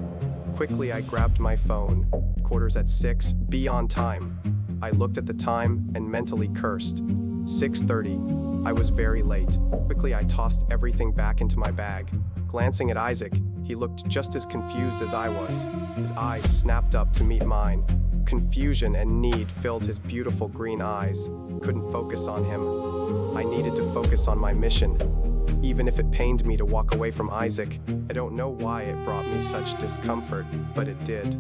Quickly, I grabbed my phone. 6:15, be on time. I looked at the time and mentally cursed. 6:30. I was very late. Quickly, I tossed everything back into my bag. Glancing at Isaac, he looked just as confused as I was. His eyes snapped up to meet mine. Confusion and need filled his beautiful green eyes. Couldn't focus on him. I needed to focus on my mission. Even if it pained me to walk away from Isaac, I don't know why it brought me such discomfort, but it did.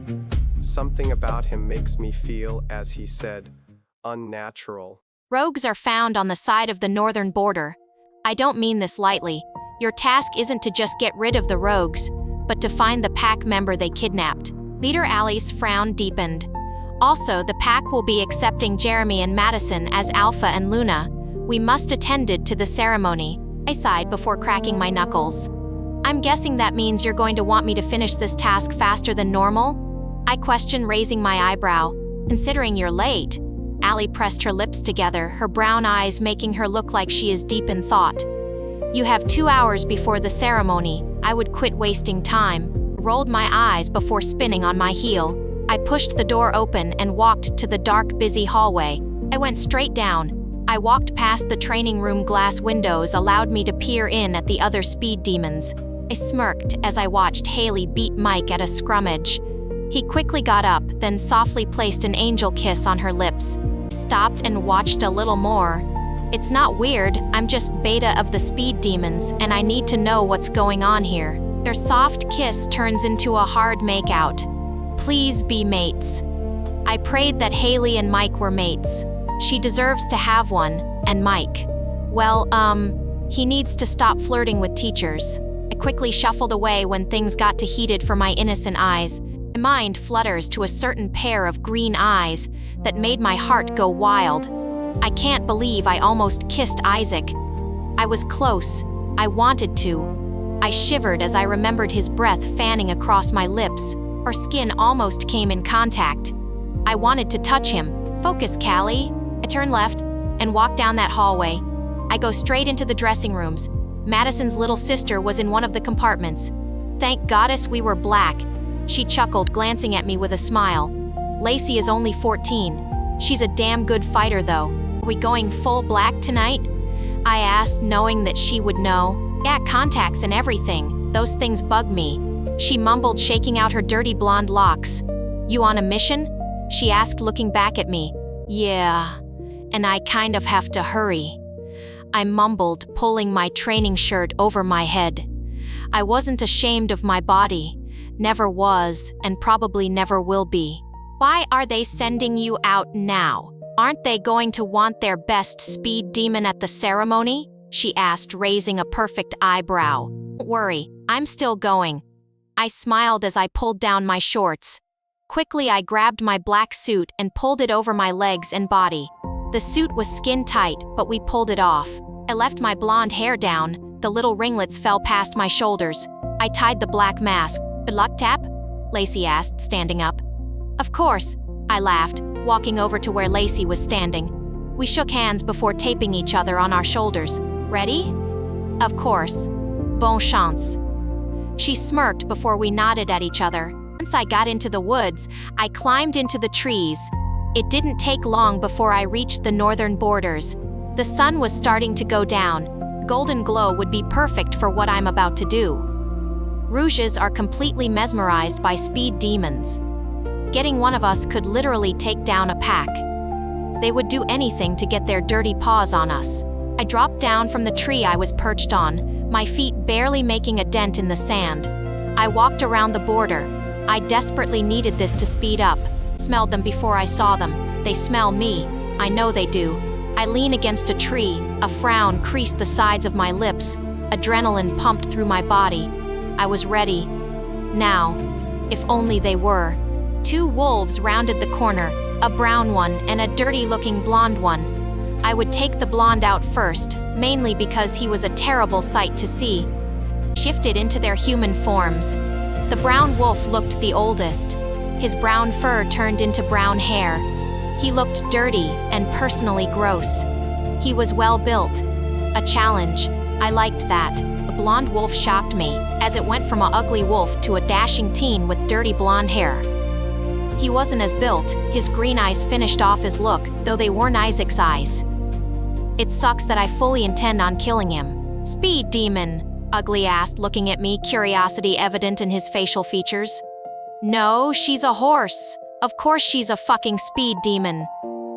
Something about him makes me feel, as he said, unnatural. Rogues are found on the side of the northern border. I don't mean this lightly. Your task isn't to just get rid of the rogues, but to find the pack member they kidnapped. Leader Allie's frown deepened. Also, the pack will be accepting Jeremy and Madison as Alpha and Luna. We must attend to the ceremony. I sighed before cracking my knuckles. I'm guessing that means you're going to want me to finish this task faster than normal? I questioned, raising my eyebrow. Considering you're late. Allie pressed her lips together, her brown eyes making her look like she is deep in thought. You have 2 hours before the ceremony. I would quit wasting time. Rolled my eyes before spinning on my heel. I pushed the door open and walked to the dark, busy hallway. I went straight down. I walked past the training room glass windows allowed me to peer in at the other speed demons. I smirked as I watched Haley beat Mike at a scrummage. He quickly got up, then softly placed an angel kiss on her lips. Stopped and watched a little more. It's not weird, I'm just beta of the speed demons, and I need to know what's going on here. Their soft kiss turns into a hard makeout. Please be mates. I prayed that Haley and Mike were mates. She deserves to have one, and Mike. Well, he needs to stop flirting with teachers. I quickly shuffled away when things got too heated for my innocent eyes. My mind flutters to a certain pair of green eyes that made my heart go wild. I can't believe I almost kissed Isaac. I was close. I wanted to. I shivered as I remembered his breath fanning across my lips. Our skin almost came in contact. I wanted to touch him. Focus, Callie. I turned left and walked down that hallway. I go straight into the dressing rooms. Madison's little sister was in one of the compartments. Thank goddess we were black. She chuckled, glancing at me with a smile. Lacey is only 14. She's a damn good fighter, though. Are we going full black tonight? I asked, knowing that she would know. Yeah, contacts and everything. Those things bug me. She mumbled, shaking out her dirty blonde locks. You on a mission? She asked, looking back at me. Yeah. And I kind of have to hurry. I mumbled, pulling my training shirt over my head. I wasn't ashamed of my body. Never was, and probably never will be. Why are they sending you out now? Aren't they going to want their best speed demon at the ceremony? She asked, raising a perfect eyebrow. Don't worry, I'm still going. I smiled as I pulled down my shorts. Quickly, I grabbed my black suit and pulled it over my legs and body. The suit was skin tight, but we pulled it off. I left my blonde hair down, the little ringlets fell past my shoulders. I tied the black mask. Good luck, Tap? Lacey asked, standing up. Of course, I laughed, walking over to where Lacey was standing. We shook hands before taping each other on our shoulders. Ready? Of course. Bon chance. She smirked before we nodded at each other. Once I got into the woods, I climbed into the trees. It didn't take long before I reached the northern borders. The sun was starting to go down. The golden glow would be perfect for what I'm about to do. Rouges are completely mesmerized by speed demons. Getting one of us could literally take down a pack. They would do anything to get their dirty paws on us. I dropped down from the tree I was perched on, my feet barely making a dent in the sand. I walked around the border. I desperately needed this to speed up. Smelled them before I saw them. They smell me. I know they do. I lean against a tree. A frown creased the sides of my lips. Adrenaline pumped through my body. I was ready. Now, if only they were. 2 wolves rounded the corner, a brown one and a dirty-looking blonde one. I would take the blonde out first, mainly because he was a terrible sight to see. Shifted into their human forms. The brown wolf looked the oldest. His brown fur turned into brown hair. He looked dirty and personally gross. He was well built. A challenge. I liked that. The blonde wolf shocked me, as it went from an ugly wolf to a dashing teen with dirty blonde hair. He wasn't as built. His green eyes finished off his look, though they weren't Isaac's eyes. It sucks that I fully intend on killing him. Speed demon, Ugly asked, looking at me, curiosity evident in his facial features. No, she's a horse. Of course she's a fucking speed demon.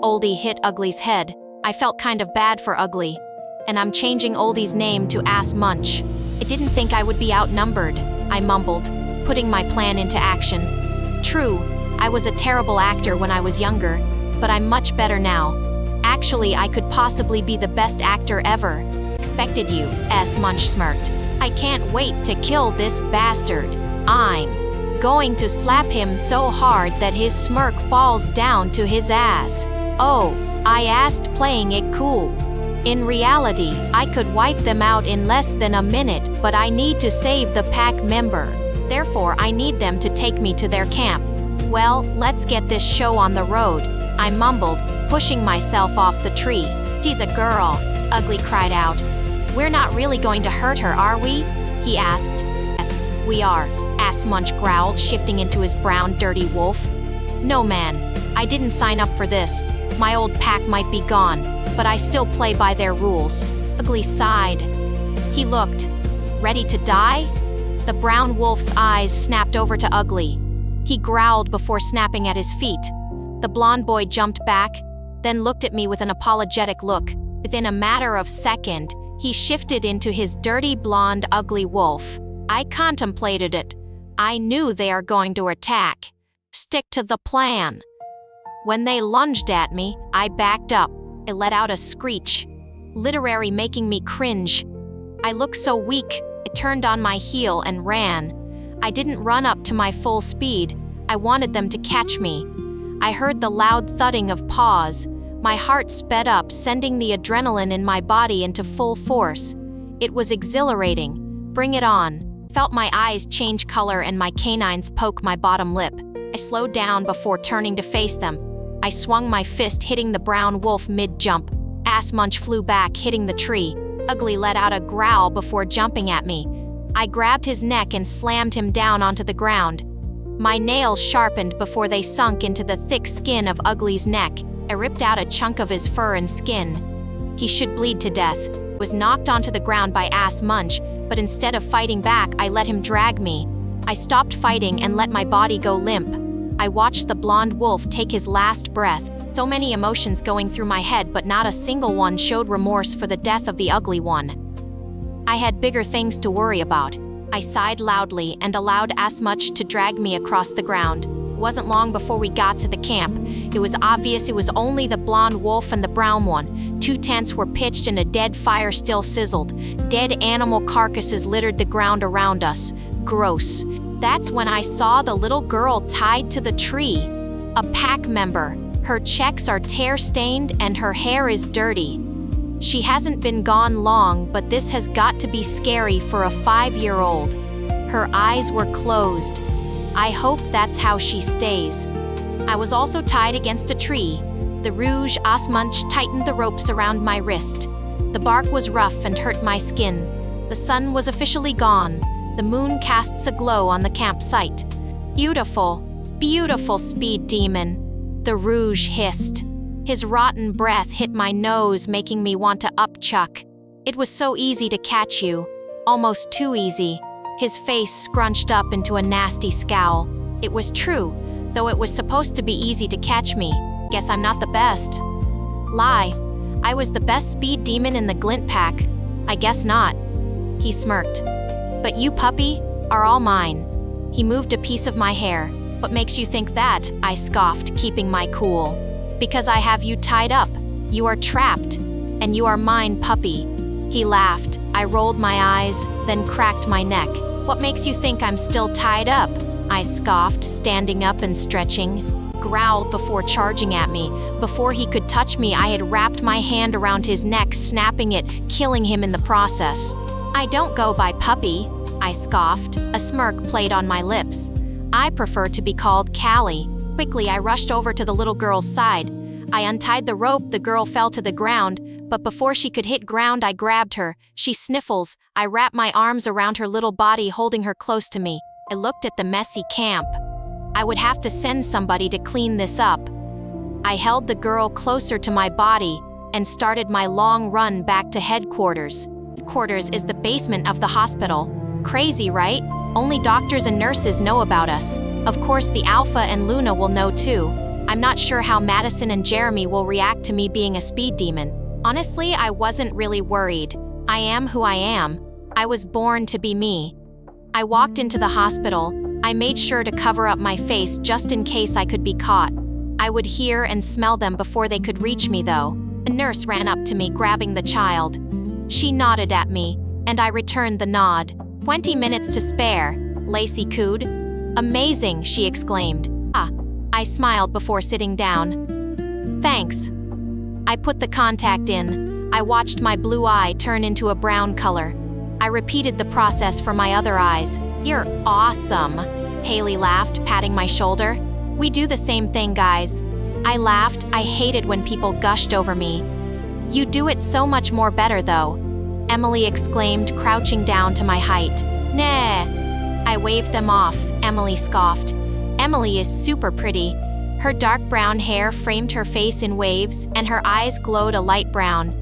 Oldie hit Ugly's head. I felt kind of bad for Ugly. And I'm changing Oldie's name to Ass Munch. I didn't think I would be outnumbered, I mumbled, putting my plan into action. True, I was a terrible actor when I was younger, but I'm much better now. Actually, I could possibly be the best actor ever. Expected you, S. Munch smirked. I can't wait to kill this bastard. I'm going to slap him so hard that his smirk falls down to his ass. Oh, I asked playing it cool. In reality, I could wipe them out in less than a minute, but I need to save the pack member. Therefore, I need them to take me to their camp. Well, let's get this show on the road, I mumbled, pushing myself off the tree. She's a girl, Ugly cried out. We're not really going to hurt her, are we? He asked. Yes, we are, Ass Munch growled, shifting into his brown, dirty wolf. No man, I didn't sign up for this. My old pack might be gone, but I still play by their rules. Ugly sighed. He looked. Ready to die? The brown wolf's eyes snapped over to Ugly. He growled before snapping at his feet. The blonde boy jumped back, then looked at me with an apologetic look. Within a matter of seconds, he shifted into his dirty blonde ugly wolf. I contemplated it. I knew they are going to attack. Stick to the plan. When they lunged at me, I backed up. I let out a screech. Literary making me cringe. I looked so weak, I turned on my heel and ran. I didn't run up to my full speed. I wanted them to catch me. I heard the loud thudding of paws. My heart sped up, sending the adrenaline in my body into full force. It was exhilarating. Bring it on. Felt my eyes change color and my canines poke my bottom lip. I slowed down before turning to face them. I swung my fist, hitting the brown wolf mid-jump. Ass Munch flew back, hitting the tree. Ugly let out a growl before jumping at me. I grabbed his neck and slammed him down onto the ground. My nails sharpened before they sunk into the thick skin of Ugly's neck. I ripped out a chunk of his fur and skin. He should bleed to death. Was knocked onto the ground by Ass Munch, but instead of fighting back, I let him drag me. I stopped fighting and let my body go limp. I watched the blonde wolf take his last breath. So many emotions going through my head, but not a single one showed remorse for the death of the ugly one. I had bigger things to worry about. I sighed loudly and allowed Ass Munch to drag me across the ground. It wasn't long before we got to the camp. It was obvious it was only the blonde wolf and the brown one. 2 tents were pitched and a dead fire still sizzled. Dead animal carcasses littered the ground around us. Gross. That's when I saw the little girl tied to the tree. A pack member. Her checks are tear-stained and her hair is dirty. She hasn't been gone long, but this has got to be scary for a 5-year-old. Her eyes were closed. I hope that's how she stays. I was also tied against a tree. The Rouge Os Munch tightened the ropes around my wrist. The bark was rough and hurt my skin. The sun was officially gone. The moon casts a glow on the campsite. Beautiful, beautiful speed demon, the Rouge hissed. His rotten breath hit my nose, making me want to upchuck. It was so easy to catch you, almost too easy. His face scrunched up into a nasty scowl. It was true, though it was supposed to be easy to catch me. Guess I'm not the best. Lie. I was the best speed demon in the Glint pack. I guess not. He smirked. But you, puppy, are all mine. He moved a piece of my hair. What makes you think that? I scoffed, keeping my cool. Because I have you tied up. You are trapped. And you are mine, puppy. He laughed. I rolled my eyes, then cracked my neck. What makes you think I'm still tied up? I scoffed, standing up and stretching. Growled before charging at me. Before he could touch me, I had wrapped my hand around his neck, snapping it, killing him in the process. I don't go by puppy, I scoffed. A smirk played on my lips. I prefer to be called Callie. Quickly, I rushed over to the little girl's side. I untied the rope, the girl fell to the ground, but before she could hit ground, I grabbed her. She sniffles. I wrapped my arms around her little body, holding her close to me. I looked at the messy camp. I would have to send somebody to clean this up. I held the girl closer to my body and started my long run back to headquarters. Headquarters is the basement of the hospital. Crazy, right? Only doctors and nurses know about us. Of course, the Alpha and Luna will know too. I'm not sure how Madison and Jeremy will react to me being a speed demon. Honestly, I wasn't really worried. I am who I am. I was born to be me. I walked into the hospital. I made sure to cover up my face just in case I could be caught. I would hear and smell them before they could reach me, though. A nurse ran up to me, grabbing the child. She nodded at me, and I returned the nod. 20 minutes to spare, Lacey cooed. Amazing, she exclaimed. Ah, I smiled before sitting down. Thanks. I put the contact in. I watched my blue eye turn into a brown color. I repeated the process for my other eyes. You're awesome, Haley laughed, patting my shoulder. We do the same thing, guys. I laughed. I hated when people gushed over me. You do it so much more better, though, Emily exclaimed, crouching down to my height. Nah. I waved them off, Emily scoffed. Emily is super pretty. Her dark brown hair framed her face in waves, and her eyes glowed a light brown.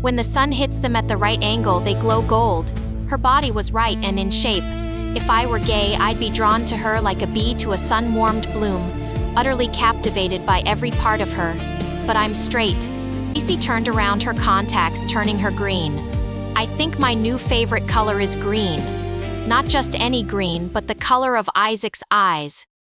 When the sun hits them at the right angle, they glow gold. Her body was right and in shape. If I were gay, I'd be drawn to her like a bee to a sun-warmed bloom, utterly captivated by every part of her. But I'm straight. Lacey turned around, her contacts turning her green. I think my new favorite color is green. Not just any green, but the color of Isaac's eyes.